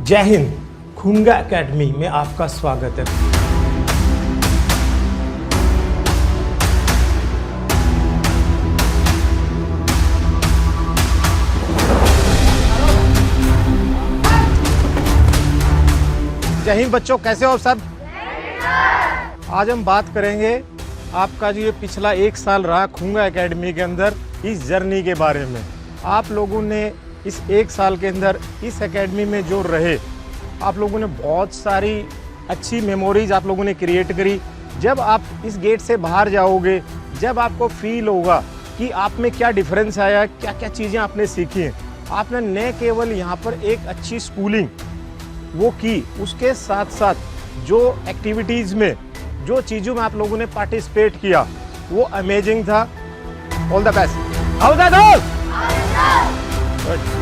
जय हिंद। खुंगा एकेडमी में आपका स्वागत है। जय हिंद बच्चों, कैसे हो आप सब? आज हम बात करेंगे आपका जो ये पिछला एक साल रहा खुंगा एकेडमी के अंदर इस जर्नी के बारे में। आप लोगों ने इस एक साल के अंदर इस एकेडमी में जो रहे, आप लोगों ने बहुत सारी अच्छी मेमोरीज आप लोगों ने क्रिएट करी। जब आप इस गेट से बाहर जाओगे, जब आपको फील होगा कि आप में क्या डिफरेंस आया, क्या क्या चीज़ें आपने सीखी हैं। आपने न केवल यहाँ पर एक अच्छी स्कूलिंग वो की, उसके साथ साथ जो एक्टिविटीज़ में जो चीज़ों में आप लोगों ने पार्टिसिपेट किया वो अमेजिंग था। All the best. How that all? Good.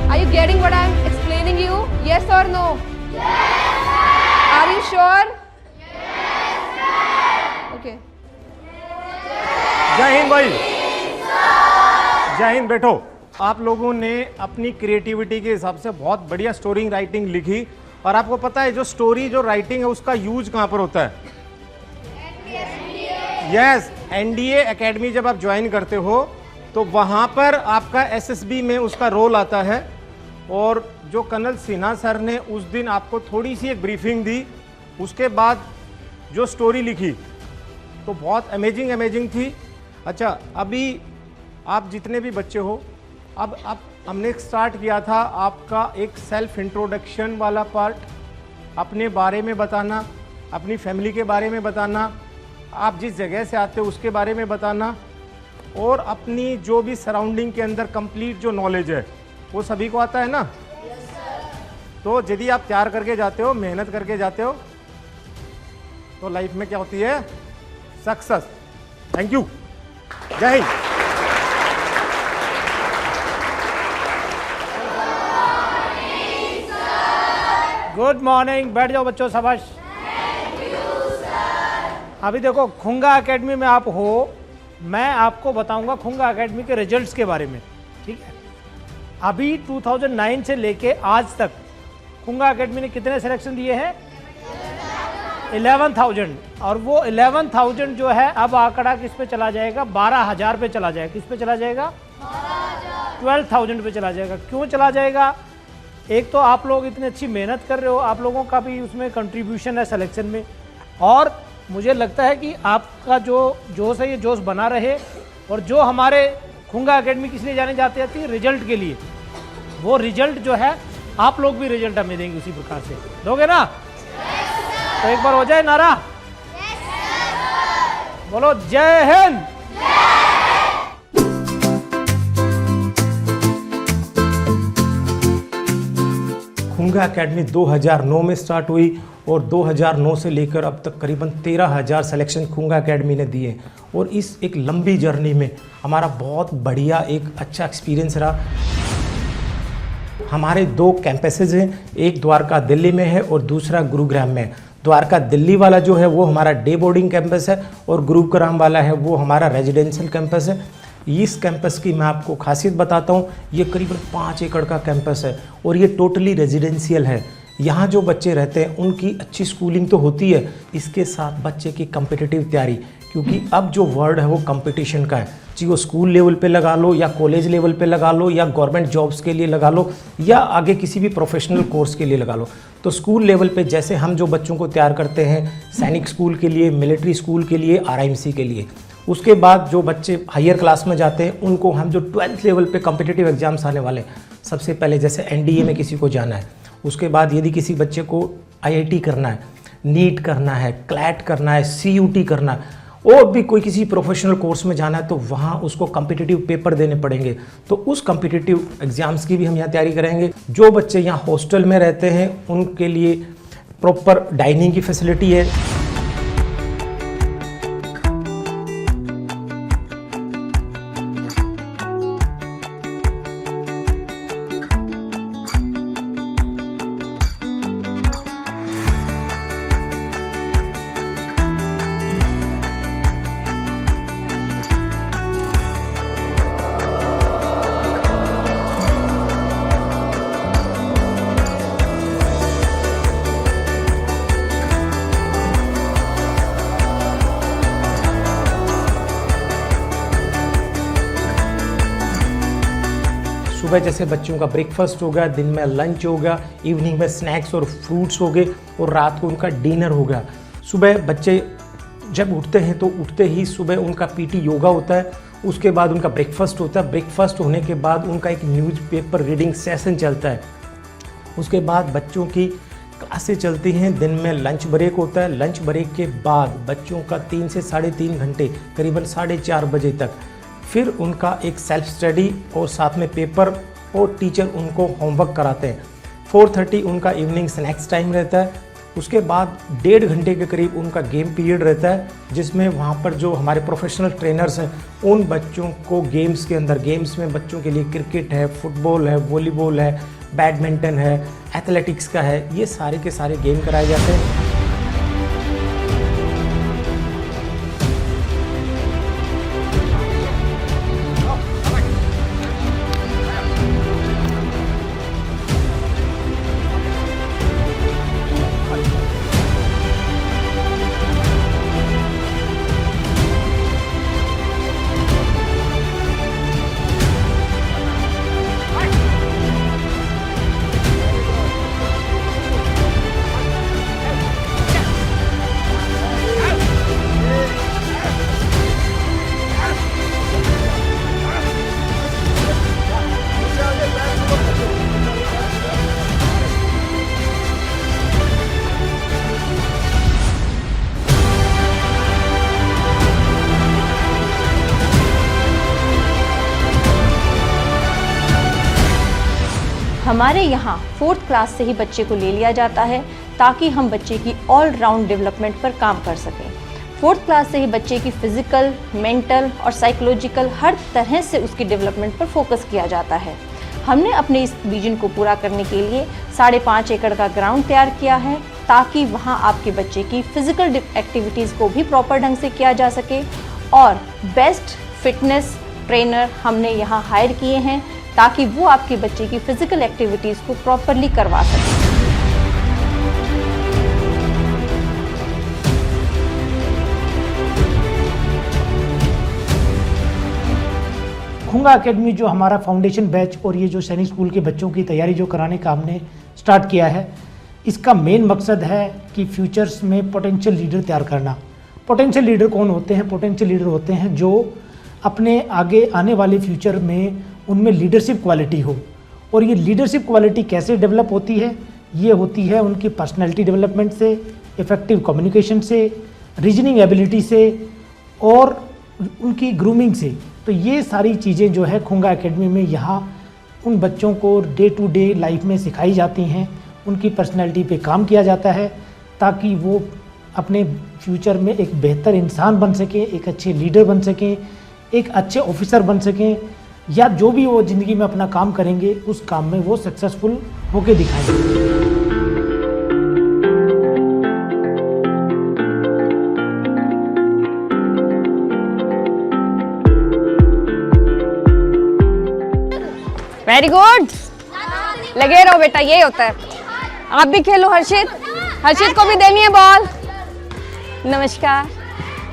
Are you getting what I'm explaining you? Yes or no? Yes, sir. Are you sure? Yes, sir. Okay. जय हिंद भाई। जय हिंद। बैठो। आप लोगों ने अपनी क्रिएटिविटी के हिसाब से बहुत बढ़िया स्टोरी राइटिंग लिखी। और आपको पता है जो स्टोरी जो राइटिंग है उसका यूज कहाँ पर होता है? यस, एनडीए एकेडमी जब आप ज्वाइन करते हो तो वहाँ पर आपका एसएसबी में उसका रोल आता है। और जो कर्नल सिन्हा सर ने उस दिन आपको थोड़ी सी एक ब्रीफिंग दी, उसके बाद जो स्टोरी लिखी तो बहुत अमेजिंग थी। अच्छा, अभी आप जितने भी बच्चे हो, अब हमने स्टार्ट किया था आपका एक सेल्फ इंट्रोडक्शन वाला पार्ट, अपने बारे में बताना, अपनी फैमिली के बारे में बताना, आप जिस जगह से आते हो उसके बारे में बताना, और अपनी जो भी सराउंडिंग के अंदर कंप्लीट जो नॉलेज है वो सभी को आता है ना? तो यदि आप तैयार करके जाते हो, मेहनत करके जाते हो, तो लाइफ में क्या होती है? सक्सेस। Thank you. जय हिंद। Good morning. बैठ जाओ बच्चों, शाबाश। अभी देखो, खुंगा एकेडमी में आप हो, मैं आपको बताऊंगा खुंगा एकेडमी के रिजल्ट्स के बारे में, ठीक है? अभी 2009 से लेके आज तक खुंगा एकेडमी ने कितने सिलेक्शन दिए हैं? 11,000। और वो 11,000 जो है अब आंकड़ा किस पे चला जाएगा? 12,000 पे चला जाएगा। किस पे चला जाएगा? 12,000 पे चला जाएगा। क्यों चला जाएगा? एक तो आप लोग इतनी अच्छी मेहनत कर रहे हो, आप लोगों का भी उसमें कंट्रीब्यूशन है सिलेक्शन में, और मुझे लगता है कि आपका जो जोश है ये जोश बना रहे। और जो हमारे खुंगा एकेडमी किस लिए जाने जाती है? रिजल्ट के लिए। वो रिजल्ट जो है आप लोग भी रिजल्ट हमें देंगे उसी प्रकार से। दोगे ना? तो एक बार हो जाए नारा। बोलो जय हिंद। खुंगा एकेडमी 2009 में स्टार्ट हुई और 2009 से लेकर अब तक करीबन 13,000 सिलेक्शन खुंगा एकेडमी ने दिए। और इस एक लंबी जर्नी में हमारा बहुत बढ़िया एक अच्छा एक्सपीरियंस रहा। हमारे 2 कैंपसेज हैं, एक द्वारका दिल्ली में है और दूसरा गुरुग्राम में है। द्वारका दिल्ली वाला जो है वो हमारा डे बोर्डिंग कैंपस है और गुरुग्राम वाला है वो हमारा रेजिडेंशियल कैंपस है। इस कैंपस की मैं आपको खासियत बताता हूँ। ये करीबन 5 एकड़ का कैंपस है और ये टोटली रेजिडेंशियल है। यहाँ जो बच्चे रहते हैं उनकी अच्छी स्कूलिंग तो होती है, इसके साथ बच्चे की कम्पिटिटिव तैयारी, क्योंकि अब जो वर्ड है वो कंपटीशन का है। जी, वो स्कूल लेवल पे लगा लो या कॉलेज लेवल पे लगा लो या गवर्नमेंट जॉब्स के लिए लगा लो या आगे किसी भी प्रोफेशनल कोर्स के लिए लगा लो। तो स्कूल लेवल पे जैसे हम जो बच्चों को तैयार करते हैं सैनिक स्कूल के लिए, मिलिट्री स्कूल के लिए, RIMC के लिए, उसके बाद जो बच्चे हायर क्लास में जाते हैं उनको हम जो 12th लेवल पे कॉम्पिटिटिव एग्जाम्स आने वाले हैं, सबसे पहले जैसे NDA में किसी को जाना है, उसके बाद यदि किसी बच्चे को IIT करना है, नीट करना है, क्लैट करना है, CUT करना है, और भी कोई किसी प्रोफेशनल कोर्स में जाना है, तो वहाँ उसको कॉम्पिटिटिव पेपर देने पड़ेंगे। तो उस कॉम्पिटिटिव एग्जाम्स की भी हम यहाँ तैयारी करेंगे। जो बच्चे यहाँ हॉस्टल में रहते हैं उनके लिए प्रॉपर डाइनिंग की फैसिलिटी है। सुबह जैसे बच्चों का ब्रेकफास्ट होगा, दिन में लंच होगा, इवनिंग में स्नैक्स और फ्रूट्स हो गए और रात को उनका डिनर होगा। सुबह बच्चे जब उठते हैं तो उठते ही सुबह उनका पीटी योगा होता है, उसके बाद उनका ब्रेकफास्ट होता है। ब्रेकफास्ट होने के बाद उनका एक न्यूज़पेपर रीडिंग सेशन चलता है। उसके बाद बच्चों की क्लासें चलती हैं। दिन में लंच ब्रेक होता है। लंच ब्रेक के बाद बच्चों का 3 से 3.5 घंटे, करीबन 4:30 बजे तक फिर उनका एक सेल्फ स्टडी और साथ में पेपर और टीचर उनको होमवर्क कराते हैं। 4:30 उनका इवनिंग स्नैक्स टाइम रहता है। उसके बाद 1.5 घंटे के करीब उनका गेम पीरियड रहता है, जिसमें वहाँ पर जो हमारे प्रोफेशनल ट्रेनर्स हैं उन बच्चों को गेम्स के अंदर, गेम्स में बच्चों के लिए क्रिकेट है, फुटबॉल है, वॉलीबॉल है, बैडमिंटन है, एथलेटिक्स का है, ये सारे के सारे गेम कराए जाते हैं। हमारे यहाँ 4th क्लास से ही बच्चे को ले लिया जाता है ताकि हम बच्चे की ऑल राउंड डेवलपमेंट पर काम कर सकें। 4th क्लास से ही बच्चे की फिजिकल, मेंटल और साइकोलॉजिकल हर तरह से उसकी डेवलपमेंट पर फोकस किया जाता है। हमने अपने इस विजन को पूरा करने के लिए 5.5 एकड़ का ग्राउंड तैयार किया है ताकि वहाँ आपके बच्चे की फिजिकल एक्टिविटीज़ को भी प्रॉपर ढंग से किया जा सके और बेस्ट फिटनेस ट्रेनर हमने यहाँ हायर किए हैं ताकि वो आपके बच्चे की फिजिकल एक्टिविटीज़ को प्रॉपरली करवा सकें। खुंगा एकेडमी जो हमारा फाउंडेशन बैच और ये जो सैनिक स्कूल के बच्चों की तैयारी जो कराने का हमने स्टार्ट किया है, इसका मेन मकसद है कि फ्यूचर्स में पोटेंशियल लीडर तैयार करना। पोटेंशियल लीडर कौन होते हैं? पोटेंशियल लीडर होते हैं जो अपने आगे आने वाले फ्यूचर में उनमें लीडरशिप क्वालिटी हो। और ये लीडरशिप क्वालिटी कैसे डेवलप होती है? ये होती है उनकी पर्सनैलिटी डेवलपमेंट से, इफ़ेक्टिव कम्युनिकेशन से, रीजनिंग एबिलिटी से और उनकी ग्रूमिंग से। तो ये सारी चीज़ें जो है खुंगा एकेडमी में यहाँ उन बच्चों को डे टू डे लाइफ में सिखाई जाती हैं। उनकी पर्सनैलिटी पे काम किया जाता है ताकि वो अपने फ्यूचर में एक बेहतर इंसान बन सकें, एक अच्छे लीडर बन सकें, एक अच्छे ऑफिसर बन सकें, या जो भी वो ज़िंदगी में अपना काम करेंगे उस काम में वो सक्सेसफुल होके दिखाएंगे। वेरी गुड, लगे रहो बेटा, ये होता है। आप भी खेलो हर्षित, हर्षित को भी देनी है बॉल। नमस्कार,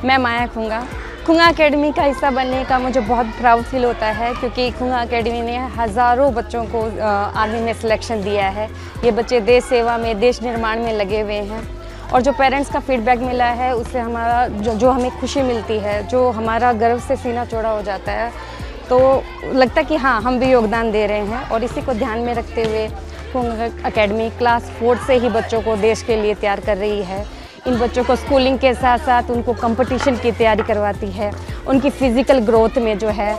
मैं माया खुंगा एकेडमी का हिस्सा बनने का मुझे बहुत प्राउड फील होता है क्योंकि खुंगा एकेडमी ने हज़ारों बच्चों को आर्मी में सिलेक्शन दिया है। ये बच्चे देश सेवा में, देश निर्माण में लगे हुए हैं और जो पेरेंट्स का फीडबैक मिला है उससे हमारा जो हमें खुशी मिलती है, जो हमारा गर्व से सीना चौड़ा हो जाता है, तो लगता है कि हाँ, हम भी योगदान दे रहे हैं। और इसी को ध्यान में रखते हुए खुंगा एकेडमी क्लास 4 से ही बच्चों को देश के लिए तैयार कर रही है। इन बच्चों को स्कूलिंग के साथ साथ उनको कंपटीशन की तैयारी करवाती है। उनकी फ़िज़िकल ग्रोथ में जो है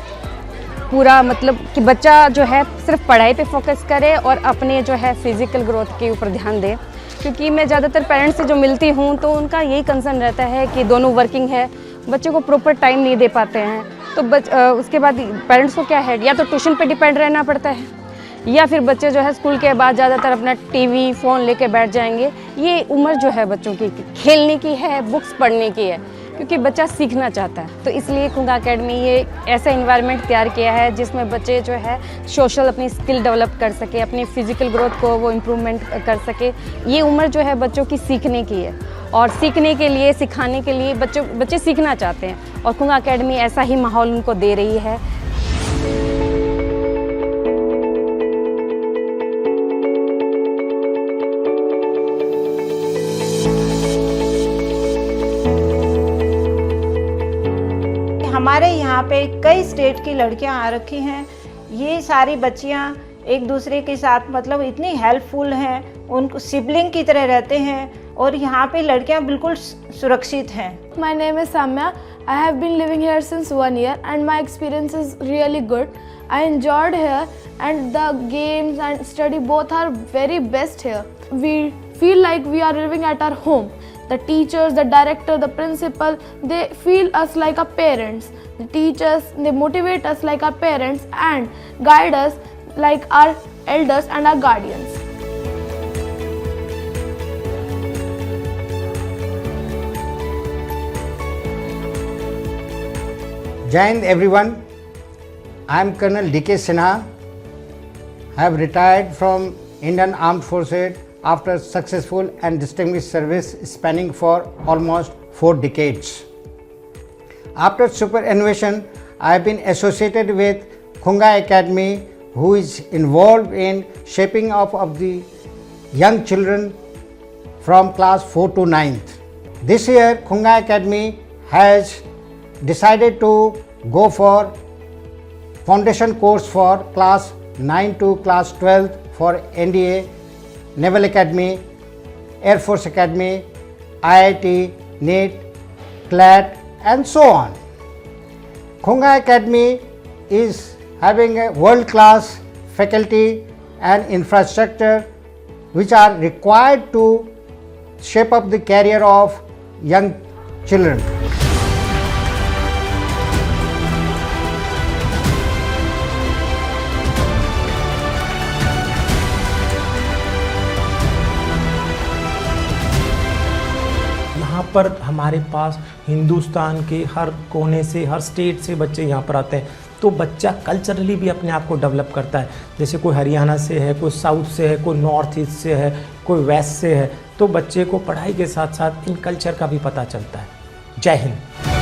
पूरा मतलब कि बच्चा जो है सिर्फ पढ़ाई पे फोकस करे और अपने जो है फ़िज़िकल ग्रोथ के ऊपर ध्यान दे। क्योंकि मैं ज़्यादातर पेरेंट्स से जो मिलती हूँ तो उनका यही कंसर्न रहता है कि दोनों वर्किंग है, बच्चे को प्रॉपर टाइम नहीं दे पाते हैं। तो उसके बाद पेरेंट्स को क्या है, या तो ट्यूशन पे डिपेंड रहना पड़ता है या फिर बच्चे जो है स्कूल के बाद ज़्यादातर अपना टीवी फ़ोन लेके बैठ जाएंगे। ये उम्र जो है बच्चों की खेलने की है, बुक्स पढ़ने की है, क्योंकि बच्चा सीखना चाहता है। तो इसलिए खुंगा एकेडमी ये ऐसा इन्वायरमेंट तैयार किया है जिसमें बच्चे जो है सोशल अपनी स्किल डेवलप कर सके, अपनी फ़िज़िकल ग्रोथ को वो इम्प्रूवमेंट कर सके। ये उम्र जो है बच्चों की सीखने की है और सीखने के लिए, सिखाने के लिए बच्चे सीखना चाहते हैं और खुंगा एकेडमी ऐसा ही माहौल उनको दे रही है। यहाँ पे कई स्टेट की लड़कियाँ आ रखी हैं। ये सारी बच्चियाँ एक दूसरे के साथ मतलब इतनी हेल्पफुल हैं, उनको सिबलिंग की तरह रहते हैं और यहाँ पे लड़कियाँ बिल्कुल सुरक्षित हैं। My name is Samya. I have been living here since 1 year and my experience is really good. I enjoyed here and the games and study both are very best here. We feel like we are living at our home. The teachers, the director, the principal, they feel us like our parents. The teachers, they motivate us like our parents and guide us like our elders and our guardians. Jai Hind everyone, I am Colonel D.K. Sinha. I have retired from Indian Armed Forces after successful and distinguished service spanning for almost 4 decades. After superannuation, I have been associated with Khunga Academy, who is involved in shaping up of the young children from class 4 to 9th. This year, Khunga Academy has decided to go for foundation course for class 9 to class 12 for NDA, Naval Academy, Air Force Academy, IIT, NEET, CLAT and so on. Khunga Academy is having a world-class faculty and infrastructure which are required to shape up the career of young children. यहाँ पर हमारे पास हिंदुस्तान के हर कोने से, हर state से बच्चे यहाँ पर आते हैं, तो बच्चा कल्चरली भी अपने आप को डेवलप करता है। जैसे कोई हरियाणा से है, कोई साउथ से है, कोई नॉर्थ ईस्ट से है, कोई वेस्ट से है, तो बच्चे को पढ़ाई के साथ साथ इन कल्चर का भी पता चलता है। जय हिंद।